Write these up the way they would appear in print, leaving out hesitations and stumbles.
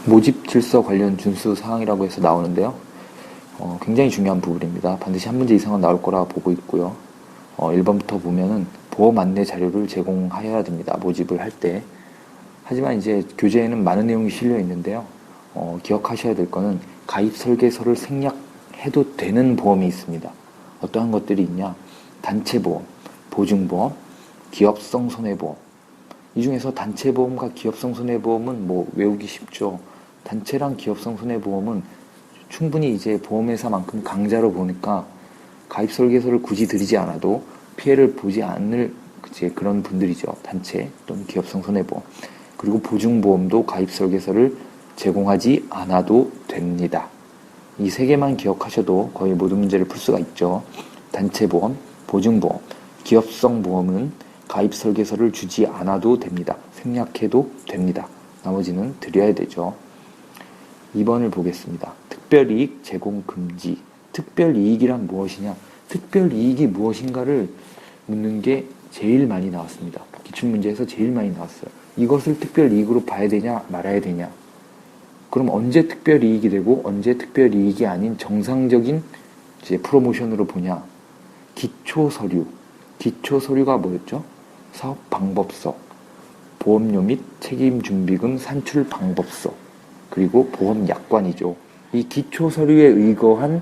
모집 질서 관련 준수 사항이라고 해서 나오는데요. 굉장히 중요한 부분입니다. 반드시 한 문제 이상은 나올 거라 보고 있고요. 1번부터 보면은 보험 안내 자료를 제공하여야 됩니다. 모집을 할 때. 하지만 이제 교재에는 많은 내용이 실려 있는데요. 기억하셔야 될 거는 가입 설계서를 생략해도 되는 보험이 있습니다. 어떠한 것들이 있냐? 단체보험, 보증보험, 기업성 손해보험. 이 중에서 단체보험과 기업성 손해보험은 뭐 외우기 쉽죠. 단체랑 기업성 손해보험은 충분히 이제 보험회사만큼 강자로 보니까 가입 설계서를 굳이 드리지 않아도 피해를 보지 않을 이제 그런 분들이죠. 단체 또는 기업성 손해보험. 그리고 보증보험도 가입 설계서를 제공하지 않아도 됩니다. 이 세 개만 기억하셔도 거의 모든 문제를 풀 수가 있죠. 단체보험, 보증보험, 기업성 보험은 가입 설계서를 주지 않아도 됩니다. 생략해도 됩니다. 나머지는 드려야 되죠. 2번을 보겠습니다. 특별이익 제공 금지. 특별이익이란 무엇이냐? 특별이익이 무엇인가를 묻는 게 제일 많이 나왔습니다. 기출문제에서 제일 많이 나왔어요. 이것을 특별이익으로 봐야 되냐 말아야 되냐. 그럼 언제 특별이익이 되고 언제 특별이익이 아닌 정상적인 이제 프로모션으로 보냐. 기초서류. 기초서류가 뭐였죠? 사업방법서, 보험료 및 책임준비금 산출방법서, 그리고 보험약관이죠. 이 기초서류에 의거한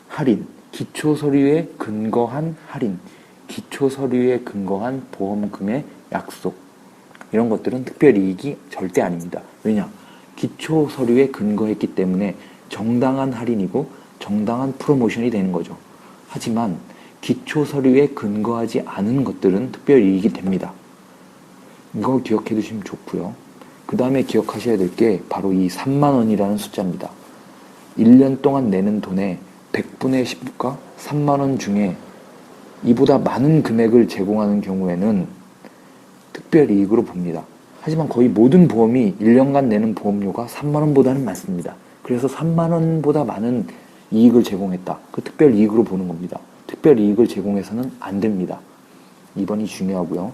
할인, 기초서류에 근거한 할인, 기초서류에 근거한 보험금의 약속, 이런 것들은 특별이익이 절대 아닙니다. 왜냐? 기초서류에 근거했기 때문에 정당한 할인이고 정당한 프로모션이 되는 거죠. 하지만 기초서류에 근거하지 않은 것들은 특별이익이 됩니다. 이거 기억해 두시면 좋고요. 그 다음에 기억하셔야 될 게 바로 이 3만원이라는 숫자입니다. 1년 동안 내는 돈의 100분의 10과 3만원 중에 이보다 많은 금액을 제공하는 경우에는 특별이익으로 봅니다. 하지만 거의 모든 보험이 1년간 내는 보험료가 3만원보다는 많습니다. 그래서 3만원보다 많은 이익을 제공했다. 그 특별이익으로 보는 겁니다. 특별이익을 제공해서는 안 됩니다. 2번이 중요하고요.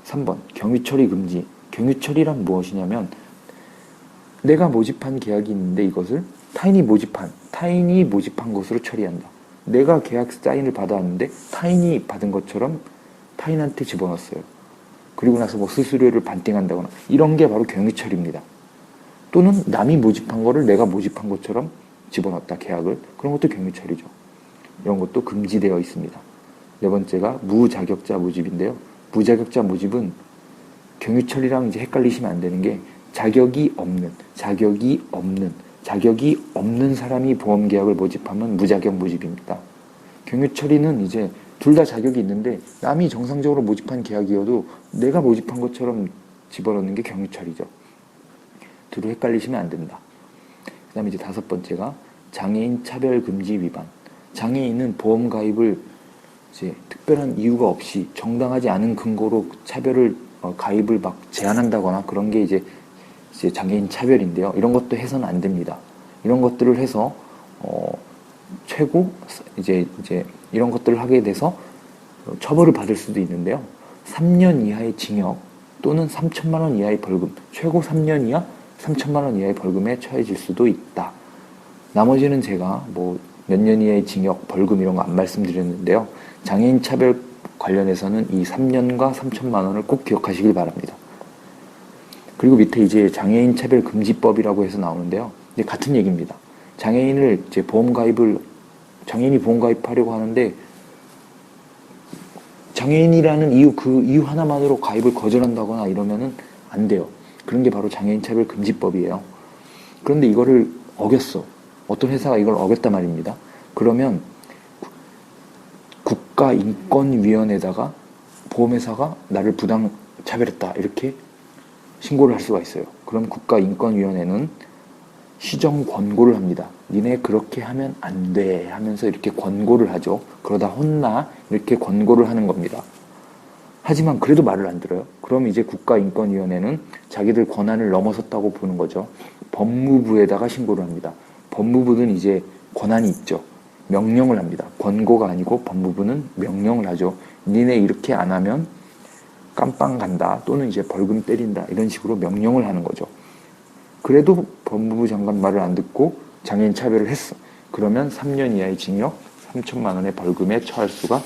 3번 경유처리 금지. 경유처리란 무엇이냐면 내가 모집한 계약이 있는데 이것을 타인이 모집한 것으로 처리한다. 내가 계약 사인을 받아왔는데 타인이 받은 것처럼 타인한테 집어넣었어요. 그리고 나서 뭐 수수료를 반띵한다거나 이런 게 바로 경유처리입니다. 또는 남이 모집한 거를 내가 모집한 것처럼 집어넣었다. 계약을. 그런 것도 경유처리죠. 이런 것도 금지되어 있습니다. 네 번째가 무자격자 모집인데요. 무자격자 모집은 경유처리랑 이제 헷갈리시면 안 되는 게 자격이 없는 사람이 보험계약을 모집하면 무자격 모집입니다. 경유처리는 이제 둘 다 자격이 있는데 남이 정상적으로 모집한 계약이어도 내가 모집한 것처럼 집어넣는 게 경유처리죠. 두루 헷갈리시면 안 됩니다. 그 다음에 이제 5번째가 장애인 차별금지 위반. 장애인은 보험 가입을 이제 특별한 이유가 없이 정당하지 않은 근거로 가입을 막 제한한다거나 그런 게 이제 장애인 차별인데요. 이런 것도 해서는 안 됩니다. 이런 것들을 해서 최고 이제 이런 것들을 하게 돼서 처벌을 받을 수도 있는데요. 3년 이하의 징역 또는 3천만 원 이하의 벌금, 최고 3년 이하 3천만 원 이하의 벌금에 처해질 수도 있다. 나머지는 제가 뭐 몇 년 이하의 징역, 벌금 이런 거 안 말씀드렸는데요. 장애인 차별 관련해서는 이 3년과 3천만 원을 꼭 기억하시길 바랍니다. 그리고 밑에 이제 장애인 차별 금지법이라고 해서 나오는데요. 이제 같은 얘기입니다. 장애인이 보험 가입하려고 하는데 장애인이라는 이유, 그 이유 하나만으로 가입을 거절한다거나 이러면은 안 돼요. 그런 게 바로 장애인 차별 금지법이에요. 그런데 이거를 어겼어. 어떤 회사가 이걸 어겼단 말입니다. 그러면 국가인권위원회에다가 보험회사가 나를 부당 차별했다 이렇게 신고를 할 수가 있어요. 그럼 국가인권위원회는 시정 권고를 합니다. 니네 그렇게 하면 안 돼 하면서 이렇게 권고를 하죠. 그러다 혼나 이렇게 권고를 하는 겁니다. 하지만 그래도 말을 안 들어요. 그럼 이제 국가인권위원회는 자기들 권한을 넘어섰다고 보는 거죠. 법무부에다가 신고를 합니다. 법무부는 이제 권한이 있죠. 명령을 합니다. 권고가 아니고 법무부는 명령을 하죠. 니네 이렇게 안 하면 깜빵 간다 또는 이제 벌금 때린다 이런 식으로 명령을 하는 거죠. 그래도 법무부 장관 말을 안 듣고 장애인 차별을 했어. 그러면 3년 이하의 징역, 3천만 원의 벌금에 처할 수가